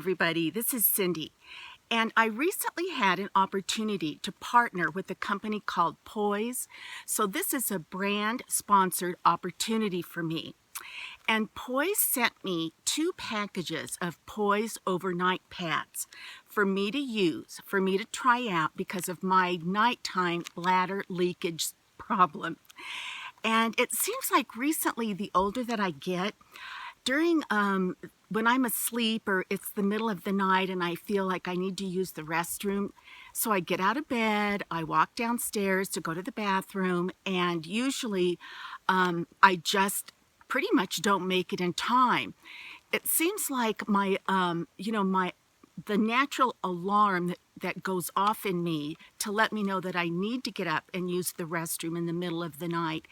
everybody, this is Cindy, and I recently had an opportunity to partner with a company called POISE. So this is a brand sponsored opportunity for me. And POISE sent me 2 packages of POISE Overnight Pads for me to use, for me to try out because of my nighttime bladder leakage problem. And it seems like recently, the older that I get, during when I'm asleep or it's the middle of the night and I feel like I need to use the restroom, so I get out of bed, I walk downstairs to go to the bathroom, and usually I just pretty much don't make it in time. It seems like my the natural alarm that goes off in me to let me know that I need to get up and use the restroom in the middle of the night,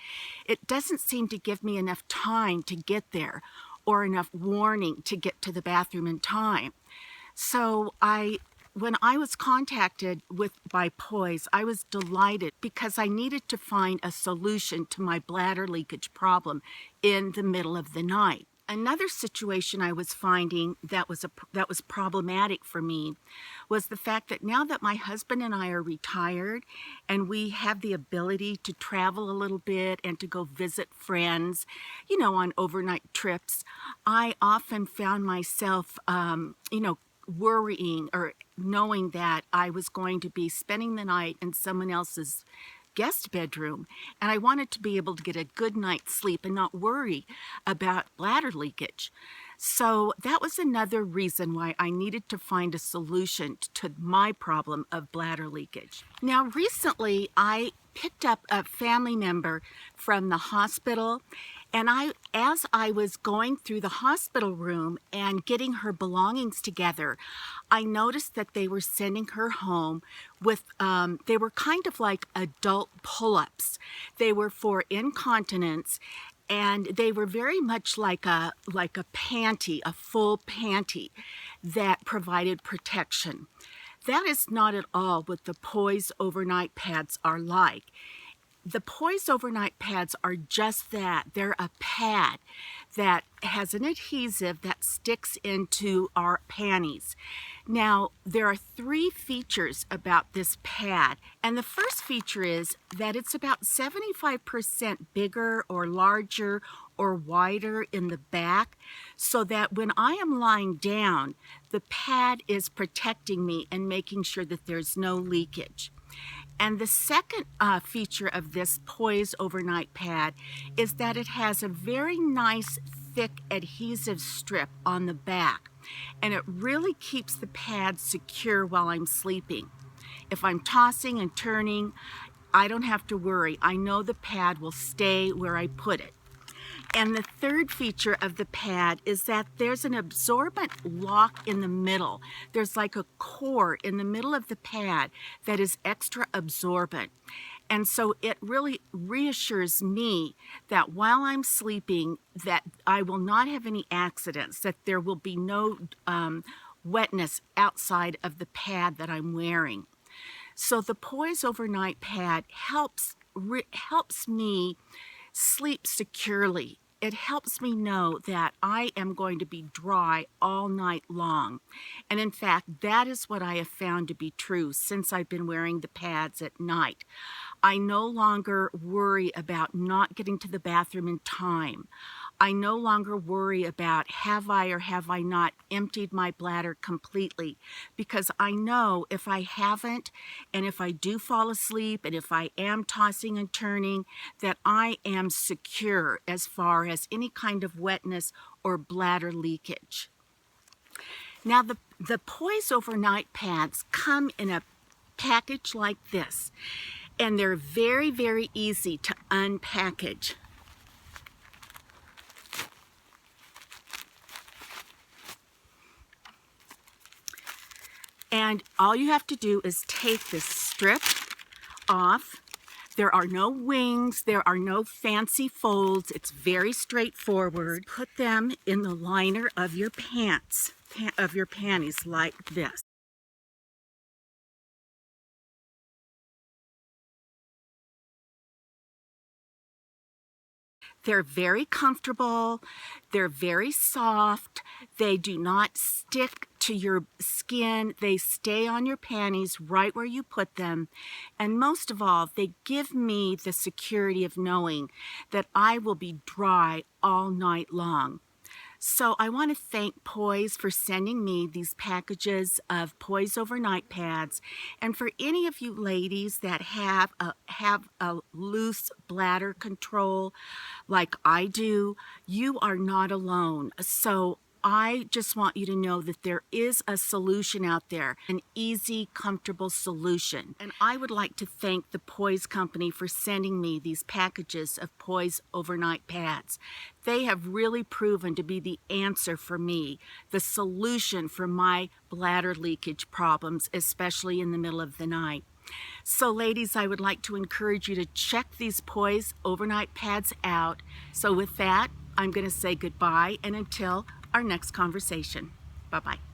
it doesn't seem to give me enough time to get there or enough warning to get to the bathroom in time. So when I was contacted by POISE, I was delighted because I needed to find a solution to my bladder leakage problem in the middle of the night. Another situation I was finding that was problematic for me was the fact that now that my husband and I are retired and we have the ability to travel a little bit and to go visit friends, on overnight trips, I often found myself, worrying or knowing that I was going to be spending the night in someone else's guest bedroom, and I wanted to be able to get a good night's sleep and not worry about bladder leakage. So that was another reason why I needed to find a solution to my problem of bladder leakage. Now, recently I picked up a family member from the hospital, and as I was going through the hospital room and getting her belongings together, I noticed that they were sending her home with, they were kind of like adult pull-ups. They were for incontinence, and they were very much like a panty, a full panty that provided protection. That is not at all what the POISE Overnight Pads are like. The POISE Overnight Pads are just that. They're a pad that has an adhesive that sticks into our panties. Now, there are 3 features about this pad, and the first feature is that it's about 75% bigger or larger or wider in the back, so that when I am lying down, the pad is protecting me and making sure that there's no leakage. And the second feature of this POISE Overnight Pad is that it has a very nice thick adhesive strip on the back, and it really keeps the pad secure while I'm sleeping. If I'm tossing and turning, I don't have to worry. I know the pad will stay where I put it. And the third feature of the pad is that there's an absorbent lock in the middle. There's like a core in the middle of the pad that is extra absorbent. And so it really reassures me that while I'm sleeping, that I will not have any accidents, that there will be no wetness outside of the pad that I'm wearing. So the POISE Overnight Pad helps me sleep securely. It helps me know that I am going to be dry all night long. And in fact, that is what I have found to be true since I've been wearing the pads at night. I no longer worry about not getting to the bathroom in time. I no longer worry about have I or have I not emptied my bladder completely, because I know if I haven't, and if I do fall asleep, and if I am tossing and turning, that I am secure as far as any kind of wetness or bladder leakage. Now, the POISE Overnight Pads come in a package like this, and they're very, very easy to unpackage. And all you have to do is take this strip off. There are no wings, there are no fancy folds. It's very straightforward. Put them in the liner of your pants, of your panties like this. They're very comfortable, they're very soft, they do not stick to your skin, they stay on your panties right where you put them, and most of all, they give me the security of knowing that I will be dry all night long. So I want to thank Poise for sending me these packages of Poise Overnight Pads. And for any of you ladies that have a loose bladder control like I do, you are not alone. So I just want you to know that there is a solution out there, an easy, comfortable solution. And I would like to thank the Poise Company for sending me these packages of Poise Overnight Pads. They have really proven to be the answer for me, the solution for my bladder leakage problems, especially in the middle of the night. So ladies, I would like to encourage you to check these Poise Overnight Pads out. So with that, I'm going to say goodbye and until our next conversation. Bye-bye.